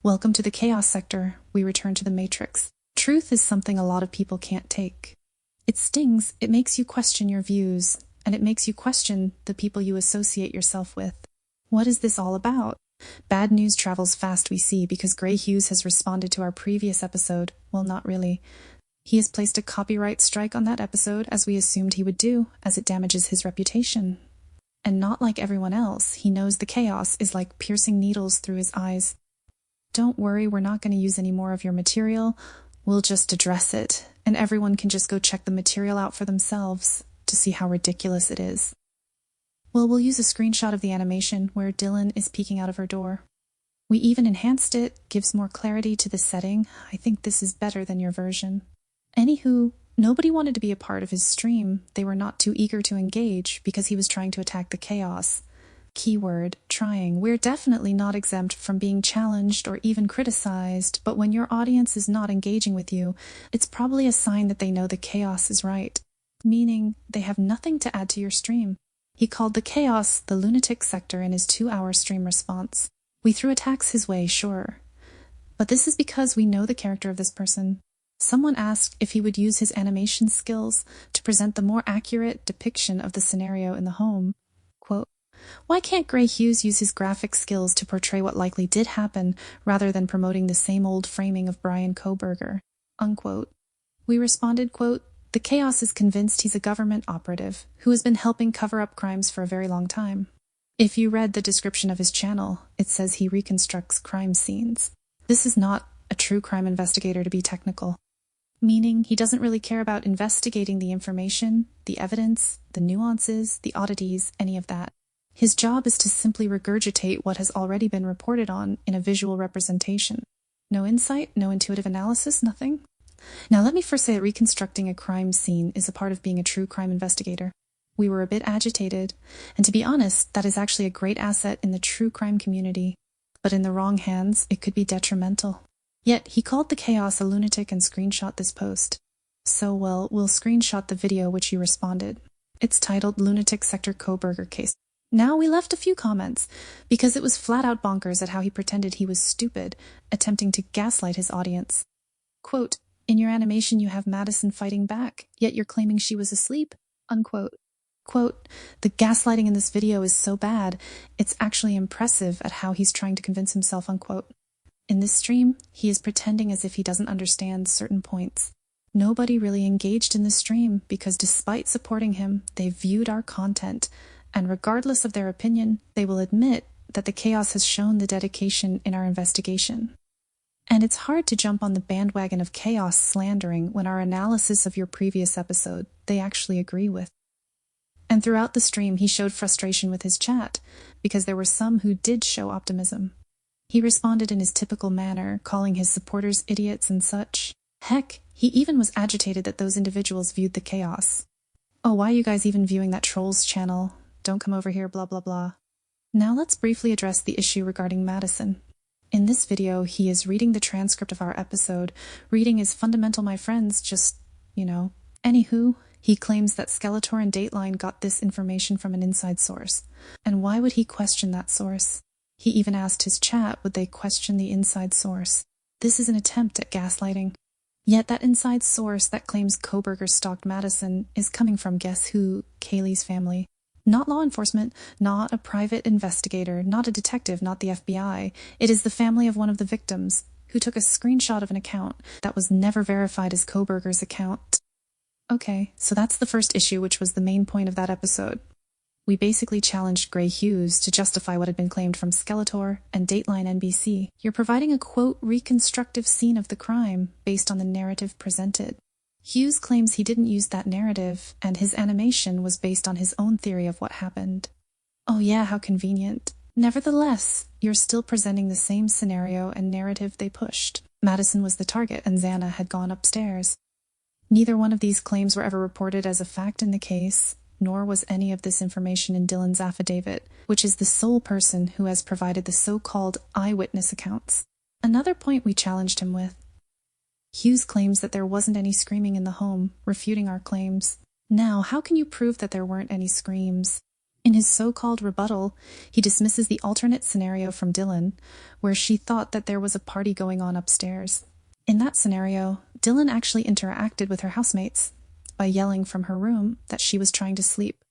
Welcome to the chaos sector. We return to the matrix. Truth is something a lot of people can't take. It stings, it makes you question your views, and it makes you question the people you associate yourself with. What is this all about? Bad news travels fast, we see, because Hughes has responded to our previous episode. Well, not really. He has placed a copyright strike on that episode, as we assumed he would do, as it damages his reputation. And not like everyone else, he knows the chaos is like piercing needles through his eyes. Don't worry, we're not going to use any more of your material. We'll just address it, and everyone can just go check the material out for themselves to see how ridiculous it is. Well, we'll use a screenshot of the animation where Dylan is peeking out of her door. We even enhanced it, gives more clarity to the setting. I think this is better than your version. Anywho, nobody wanted to be a part of his stream. They were not too eager to engage because he was trying to attack the chaos. Keyword, trying. We're definitely not exempt from being challenged or even criticized, but when your audience is not engaging with you, it's probably a sign that they know the chaos is right, meaning they have nothing to add to your stream. He called the chaos the lunatic sector in his 2-hour stream response. We threw attacks his way, sure. But this is because we know the character of this person. Someone asked if he would use his animation skills to present the more accurate depiction of the scenario in the home. Quote, "Why can't Hughes use his graphic skills to portray what likely did happen rather than promoting the same old framing of Brian Kohberger?" Unquote. We responded, quote, "The chaos is convinced he's a government operative who has been helping cover up crimes for a very long time. If you read the description of his channel, it says he reconstructs crime scenes. This is not a true crime investigator, to be technical. Meaning he doesn't really care about investigating the information, the evidence, the nuances, the oddities, any of that. His job is to simply regurgitate what has already been reported on in a visual representation. No insight, no intuitive analysis, nothing. Now let me first say that reconstructing a crime scene is a part of being a true crime investigator. We were a bit agitated, and to be honest, that is actually a great asset in the true crime community. But in the wrong hands, it could be detrimental. Yet he called the chaos a lunatic and screenshot this post. So, well, we'll screenshot the video which he responded. It's titled Lunatic Sector Kohberger Case. Now we left a few comments, because it was flat out bonkers at how he pretended he was stupid, attempting to gaslight his audience. Quote, "In your animation you have Madison fighting back, yet you're claiming she was asleep." Unquote. Quote, "The gaslighting in this video is so bad, it's actually impressive at how he's trying to convince himself." Unquote. In this stream, he is pretending as if he doesn't understand certain points. Nobody really engaged in the stream because despite supporting him, they viewed our content, and regardless of their opinion, they will admit that the chaos has shown the dedication in our investigation. And it's hard to jump on the bandwagon of chaos slandering when our analysis of your previous episode they actually agree with. And throughout the stream, he showed frustration with his chat, because there were some who did show optimism. He responded in his typical manner, calling his supporters idiots and such. Heck, he even was agitated that those individuals viewed the chaos. "Oh, why are you guys even viewing that troll's channel? Don't come over here, blah blah blah." Now let's briefly address the issue regarding Madison. In this video, he is reading the transcript of our episode. Reading is fundamental, my friends, just, Anywho, he claims that Skeletor and Dateline got this information from an inside source. And why would he question that source? He even asked his chat would they question the inside source. This is an attempt at gaslighting. Yet that inside source that claims Kohberger stalked Madison is coming from guess who? Kaylee's family. Not law enforcement, not a private investigator, not a detective, not the FBI. It is the family of one of the victims, who took a screenshot of an account that was never verified as Kohberger's account. Okay, so that's the first issue, which was the main point of that episode. We basically challenged Hughes to justify what had been claimed from Skeletor and Dateline NBC. You're providing a, quote, reconstructive scene of the crime based on the narrative presented. Hughes claims he didn't use that narrative, and his animation was based on his own theory of what happened. Oh yeah, how convenient. Nevertheless, you're still presenting the same scenario and narrative they pushed. Madison was the target, and Xana had gone upstairs. Neither one of these claims were ever reported as a fact in the case, nor was any of this information in Dylan's affidavit, which is the sole person who has provided the so-called eyewitness accounts. Another point we challenged him with. Hughes claims that there wasn't any screaming in the home, refuting our claims. Now, how can you prove that there weren't any screams? In his so-called rebuttal, he dismisses the alternate scenario from Dylan, where she thought that there was a party going on upstairs. In that scenario, Dylan actually interacted with her housemates by yelling from her room that she was trying to sleep.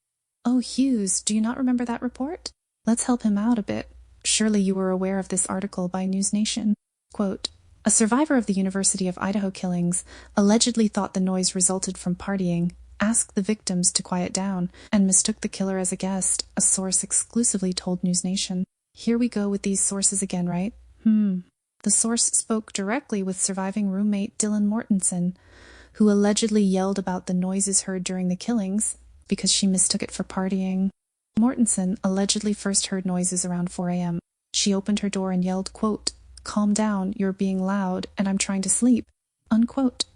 "Oh, Hughes, do you not remember that report? Let's help him out a bit. Surely you were aware of this article by News Nation." Quote, "A survivor of the University of Idaho killings allegedly thought the noise resulted from partying, asked the victims to quiet down, and mistook the killer as a guest," a source exclusively told News Nation. Here we go with these sources again, right? The source spoke directly with surviving roommate Dylan Mortensen, who allegedly yelled about the noises heard during the killings because she mistook it for partying. Mortensen allegedly first heard noises around 4 a.m. She opened her door and yelled, quote, "Calm down, you're being loud, and I'm trying to sleep," unquote.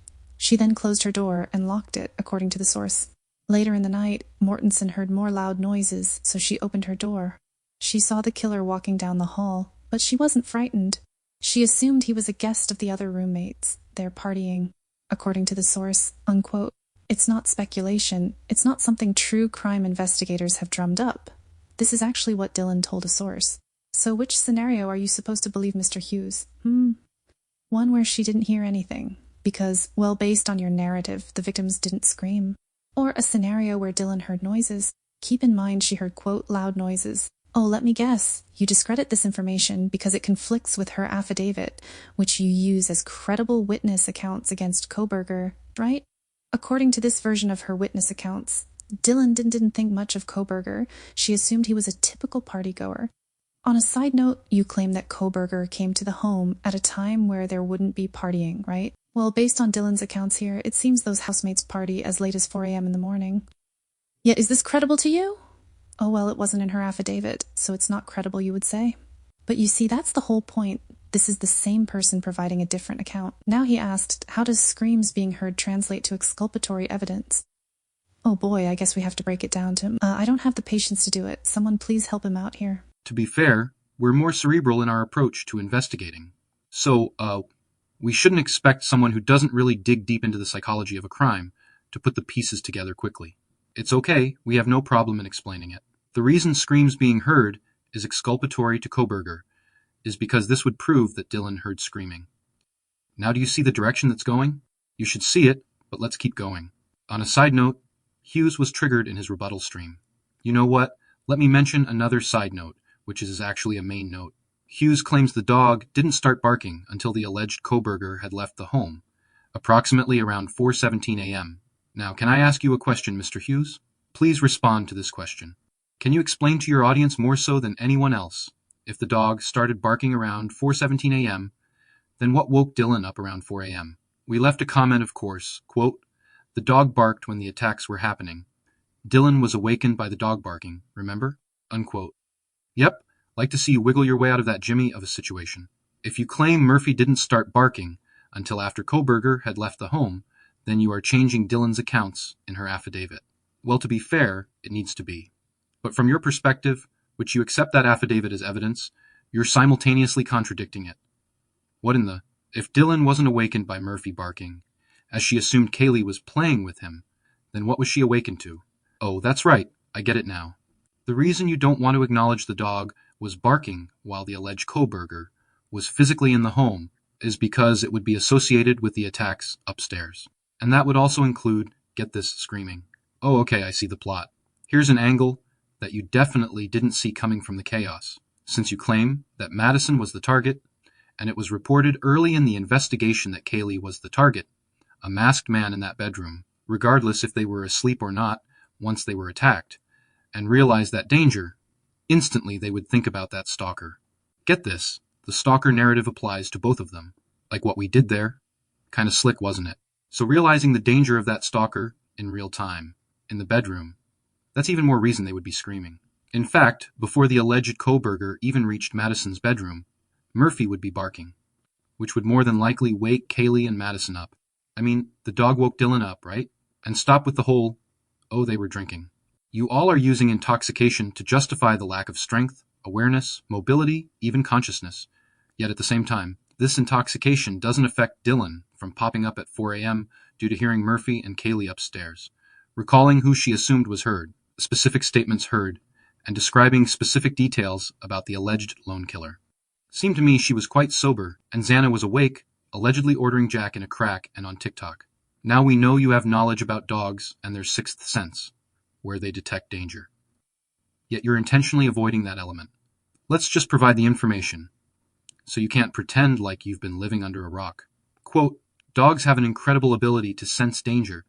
She then closed her door and locked it, according to the source. Later in the night, Mortensen heard more loud noises, so she opened her door. She saw the killer walking down the hall, but she wasn't frightened. She assumed he was a guest of the other roommates. They're partying, according to the source, unquote. It's not speculation. It's not something true crime investigators have drummed up. This is actually what Dylan told a source. So which scenario are you supposed to believe, Mr. Hughes? One where she didn't hear anything, because, well, based on your narrative, the victims didn't scream. Or a scenario where Dylan heard noises. Keep in mind she heard, quote, "loud noises." Oh, let me guess. You discredit this information because it conflicts with her affidavit, which you use as credible witness accounts against Koberger, right? According to this version of her witness accounts, Dylan didn't think much of Koberger. She assumed he was a typical partygoer. On a side note, you claim that Koberger came to the home at a time where there wouldn't be partying, right? Well, based on Dylan's accounts here, it seems those housemates party as late as 4 a.m. in the morning. Yet is this credible to you? Oh, well, it wasn't in her affidavit, so it's not credible, you would say. But you see, that's the whole point. This is the same person providing a different account. Now he asked, how does screams being heard translate to exculpatory evidence? Oh boy, I guess we have to break it down to him. I don't have the patience to do it. Someone please help him out here. To be fair, we're more cerebral in our approach to investigating. So, we shouldn't expect someone who doesn't really dig deep into the psychology of a crime to put the pieces together quickly. It's okay, we have no problem in explaining it. The reason screams being heard is exculpatory to Koberger is because this would prove that Dylan heard screaming. Now do you see the direction that's going? You should see it, but let's keep going. On a side note, Hughes was triggered in his rebuttal stream. You know what? Let me mention another side note, which is actually a main note. Hughes claims the dog didn't start barking until the alleged Koberger had left the home, approximately around 4:17 a.m. Now, can I ask you a question, Mr. Hughes? Please respond to this question. Can you explain to your audience more so than anyone else, if the dog started barking around 4:17 a.m., then what woke Dylan up around 4 a.m.? We left a comment, of course, quote, "The dog barked when the attacks were happening. Dylan was awakened by the dog barking, remember?" Unquote. Yep, like to see you wiggle your way out of that jimmy of a situation. If you claim Murphy didn't start barking until after Koberger had left the home, then you are changing Dylan's accounts in her affidavit. Well, to be fair, it needs to be. But from your perspective, which you accept that affidavit as evidence, you're simultaneously contradicting it. What in the... If Dylan wasn't awakened by Murphy barking, as she assumed Kaylee was playing with him, then what was she awakened to? Oh, that's right, I get it now. The reason you don't want to acknowledge the dog was barking while the alleged Koberger was physically in the home is because it would be associated with the attacks upstairs. And that would also include, get this, screaming. Oh, okay, I see the plot. Here's an angle that you definitely didn't see coming from the chaos, since you claim that Madison was the target, and it was reported early in the investigation that Kaylee was the target, a masked man in that bedroom, regardless if they were asleep or not, once they were attacked, and realized that danger, instantly they would think about that stalker. Get this, the stalker narrative applies to both of them, like what we did there. Kinda slick, wasn't it? So realizing the danger of that stalker in real time, in the bedroom, that's even more reason they would be screaming. In fact, before the alleged Koberger even reached Madison's bedroom, Murphy would be barking, which would more than likely wake Kaylee and Madison up. I mean, the dog woke Dylan up, right? And stop with the whole, oh, they were drinking. You all are using intoxication to justify the lack of strength, awareness, mobility, even consciousness. Yet at the same time, this intoxication doesn't affect Dylan from popping up at 4 a.m. due to hearing Murphy and Kaylee upstairs, recalling who she assumed was heard, specific statements heard, and describing specific details about the alleged lone killer. Seemed to me she was quite sober, and Xana was awake, allegedly ordering Jack in a crack and on TikTok. Now we know you have knowledge about dogs and their sixth sense, where they detect danger. Yet you're intentionally avoiding that element. Let's just provide the information, so you can't pretend like you've been living under a rock. Quote, dogs have an incredible ability to sense danger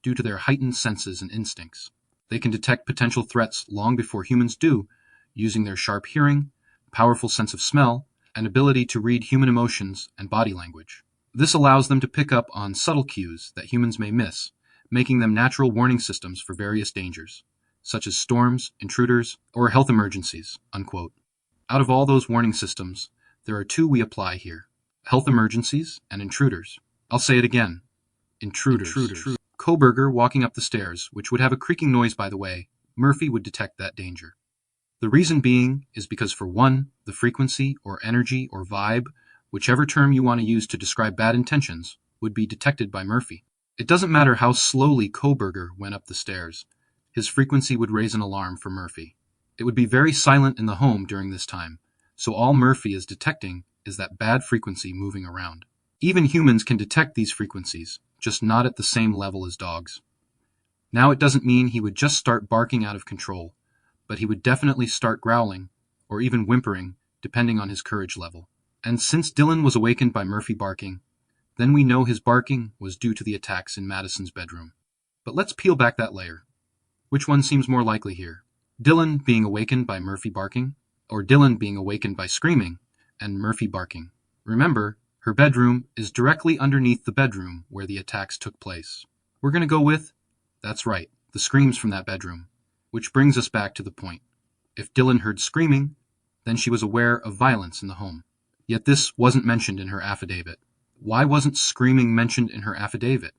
due to their heightened senses and instincts. They can detect potential threats long before humans do, using their sharp hearing, powerful sense of smell, and ability to read human emotions and body language. This allows them to pick up on subtle cues that humans may miss, making them natural warning systems for various dangers, such as storms, intruders, or health emergencies, unquote. Out of all those warning systems, there are two we apply here: health emergencies and intruders. I'll say it again. Intruders. Kohberger walking up the stairs, which would have a creaking noise by the way, Murphy would detect that danger. The reason being is because for one, the frequency or energy or vibe, whichever term you want to use to describe bad intentions, would be detected by Murphy. It doesn't matter how slowly Kohberger went up the stairs. His frequency would raise an alarm for Murphy. It would be very silent in the home during this time, so all Murphy is detecting is that bad frequency moving around. Even humans can detect these frequencies, just not at the same level as dogs. Now it doesn't mean he would just start barking out of control, but he would definitely start growling, or even whimpering, depending on his courage level. And since Dylan was awakened by Murphy barking, then we know his barking was due to the attacks in Madison's bedroom. But let's peel back that layer. Which one seems more likely here? Dylan being awakened by Murphy barking, or Dylan being awakened by screaming and Murphy barking? Remember, her bedroom is directly underneath the bedroom where the attacks took place. We're going to go with, that's right, the screams from that bedroom. Which brings us back to the point. If Dylan heard screaming, then she was aware of violence in the home. Yet this wasn't mentioned in her affidavit. Why wasn't screaming mentioned in her affidavit?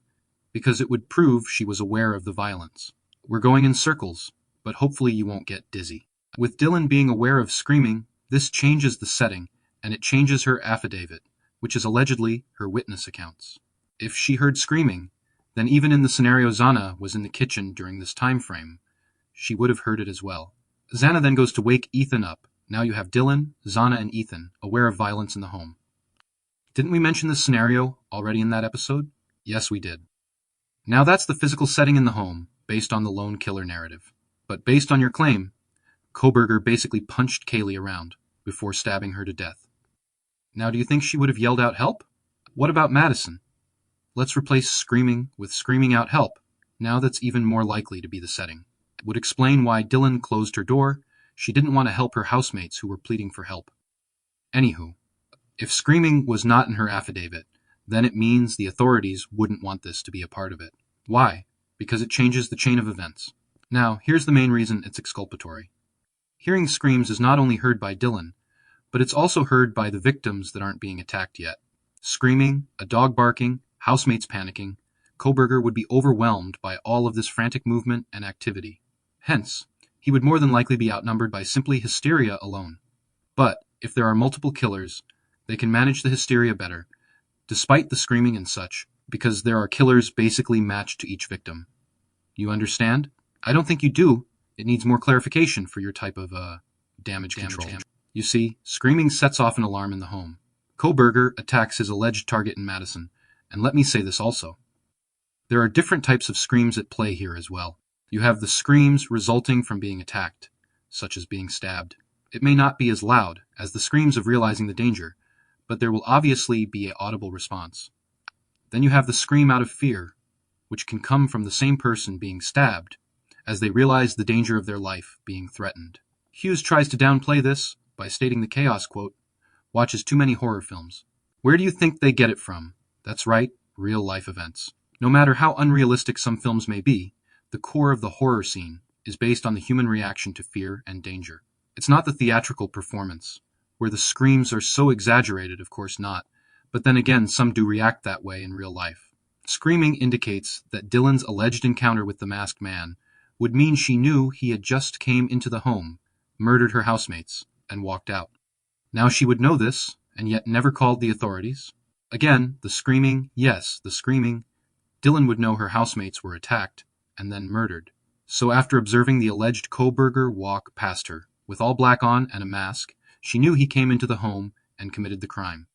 Because it would prove she was aware of the violence. We're going in circles, but hopefully you won't get dizzy. With Dylan being aware of screaming, this changes the setting, and it changes her affidavit, which is allegedly her witness accounts. If she heard screaming, then even in the scenario Xana was in the kitchen during this time frame, she would have heard it as well. Xana then goes to wake Ethan up. Now you have Dylan, Xana, and Ethan aware of violence in the home. Didn't we mention this scenario already in that episode? Yes, we did. Now that's the physical setting in the home, based on the lone killer narrative. But based on your claim, Kohberger basically punched Kaylee around before stabbing her to death. Now do you think she would have yelled out help? What about Madison? Let's replace screaming with screaming out help. Now that's even more likely to be the setting. It would explain why Dylan closed her door. She didn't want to help her housemates who were pleading for help. Anywho, if screaming was not in her affidavit, then it means the authorities wouldn't want this to be a part of it. Why? Because it changes the chain of events. Now, here's the main reason it's exculpatory. Hearing screams is not only heard by Dylan, but it's also heard by the victims that aren't being attacked yet. Screaming, a dog barking, housemates panicking, Kohberger would be overwhelmed by all of this frantic movement and activity. Hence, he would more than likely be outnumbered by simply hysteria alone. But if there are multiple killers, they can manage the hysteria better, despite the screaming and such, because there are killers basically matched to each victim. You understand? I don't think you do. It needs more clarification for your type of damage control. You see, screaming sets off an alarm in the home. Kohberger attacks his alleged target in Madison, and let me say this also. There are different types of screams at play here as well. You have the screams resulting from being attacked, such as being stabbed. It may not be as loud as the screams of realizing the danger, but there will obviously be an audible response. Then you have the scream out of fear, which can come from the same person being stabbed, as they realize the danger of their life being threatened. Hughes tries to downplay this by stating the chaos quote, watches too many horror films. Where do you think they get it from? That's right, real life events. No matter how unrealistic some films may be, the core of the horror scene is based on the human reaction to fear and danger. It's not the theatrical performance, where the screams are so exaggerated, of course not, but then again some do react that way in real life. Screaming indicates that Dylan's alleged encounter with the masked man would mean she knew he had just came into the home, murdered her housemates, and walked out. Now she would know this, and yet never called the authorities. Again, the screaming, yes, the screaming. Dylan would know her housemates were attacked, and then murdered. So after observing the alleged Koberger walk past her, with all black on and a mask, she knew he came into the home and committed the crime.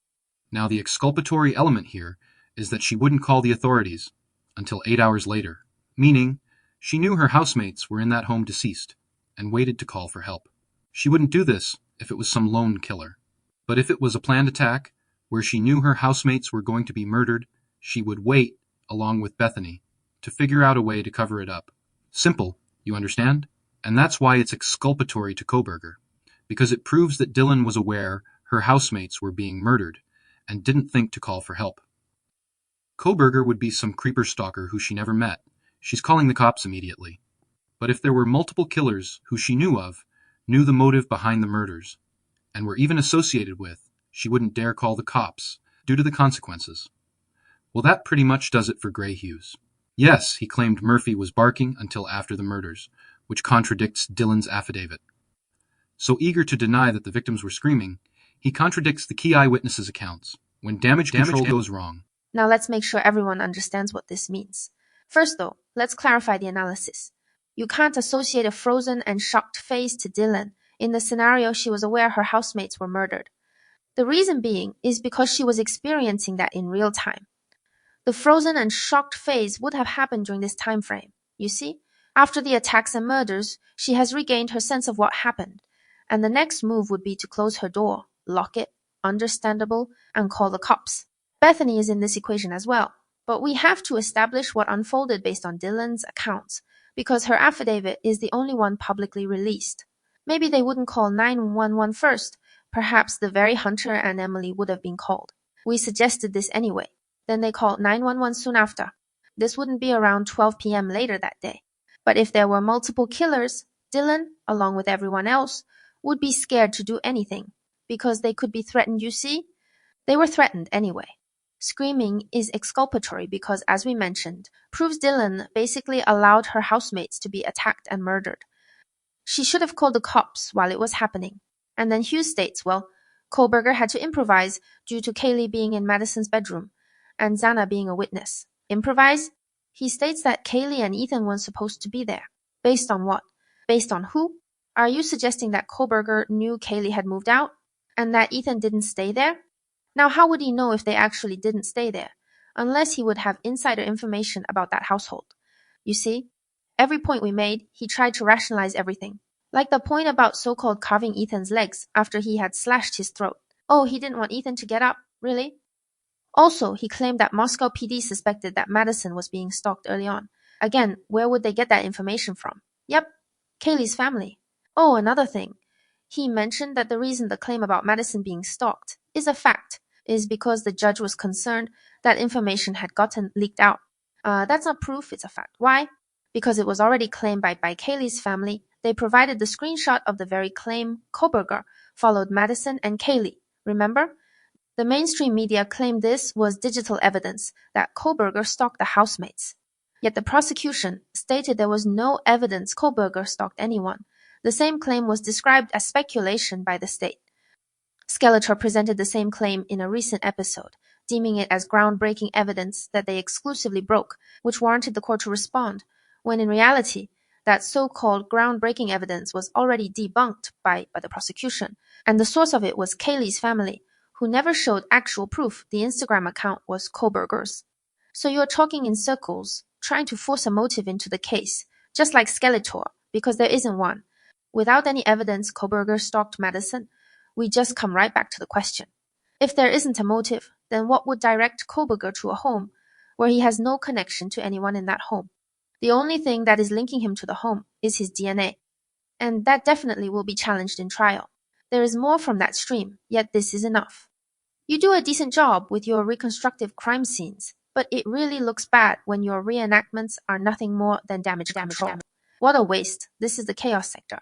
Now the exculpatory element here is that she wouldn't call the authorities until 8 hours later, meaning she knew her housemates were in that home deceased and waited to call for help. She wouldn't do this if it was some lone killer. But if it was a planned attack, where she knew her housemates were going to be murdered, she would wait, along with Bethany, to figure out a way to cover it up. Simple, you understand? And that's why it's exculpatory to Koberger, because it proves that Dylan was aware her housemates were being murdered and didn't think to call for help. Koberger would be some creeper stalker who she never met. She's calling the cops immediately. But if there were multiple killers who she knew of, knew the motive behind the murders, and were even associated with, she wouldn't dare call the cops, due to the consequences. Well, that pretty much does it for Gray Hughes. Yes, he claimed Murphy was barking until after the murders, which contradicts Dylan's affidavit. So eager to deny that the victims were screaming, he contradicts the key eyewitnesses' accounts when damage control goes wrong. Now let's make sure everyone understands what this means. First though, let's clarify the analysis. You can't associate a frozen and shocked face to Dylan in the scenario she was aware her housemates were murdered. The reason being is because she was experiencing that in real time. The frozen and shocked phase would have happened during this time frame. You see, after the attacks and murders, she has regained her sense of what happened, and the next move would be to close her door, lock it, understandable, and call the cops. Bethany is in this equation as well, but we have to establish what unfolded based on Dylan's accounts, because her affidavit is the only one publicly released. Maybe they wouldn't call 911 first. Perhaps the very Hunter and Emily would have been called. We suggested this anyway. Then they called 911 soon after. This wouldn't be around 12 p.m. later that day. But if there were multiple killers, Dylan, along with everyone else, would be scared to do anything, because they could be threatened, you see? They were threatened anyway. Screaming is exculpatory because, as we mentioned, proves Dylan basically allowed her housemates to be attacked and murdered. She should have called the cops while it was happening. And then Hughes states, well, Koberger had to improvise due to Kaylee being in Madison's bedroom and Xana being a witness. Improvise? He states that Kaylee and Ethan weren't supposed to be there. Based on what? Based on who? Are you suggesting that Koberger knew Kaylee had moved out and that Ethan didn't stay there? Now, how would he know if they actually didn't stay there? Unless he would have insider information about that household. You see, every point we made, he tried to rationalize everything. Like the point about so-called carving Ethan's legs after he had slashed his throat. Oh, he didn't want Ethan to get up, really? Also, he claimed that Moscow PD suspected that Madison was being stalked early on. Again, where would they get that information from? Yep, Kaylee's family. Oh, another thing. He mentioned that the reason the claim about Madison being stalked is a fact is because the judge was concerned that information had gotten leaked out. That's not proof, it's a fact. Why? Because it was already claimed by Kaylee's family. They provided the screenshot of the very claim Koberger followed Madison and Kaylee. Remember? The mainstream media claimed this was digital evidence that Koberger stalked the housemates. Yet the prosecution stated there was no evidence Koberger stalked anyone. The same claim was described as speculation by the state. Skeletor presented the same claim in a recent episode, deeming it as groundbreaking evidence that they exclusively broke, which warranted the court to respond, when in reality, that so-called groundbreaking evidence was already debunked by the prosecution, and the source of it was Kaylee's family, who never showed actual proof the Instagram account was Koberger's. So you're talking in circles, trying to force a motive into the case, just like Skeletor, because there isn't one. Without any evidence Koberger stalked Madison, we just come right back to the question. If there isn't a motive, then what would direct Koberger to a home where he has no connection to anyone in that home? The only thing that is linking him to the home is his DNA, and that definitely will be challenged in trial. There is more from that stream, yet this is enough. You do a decent job with your reconstructive crime scenes, but it really looks bad when your reenactments are nothing more than damage control. What a waste. This is the chaos sector.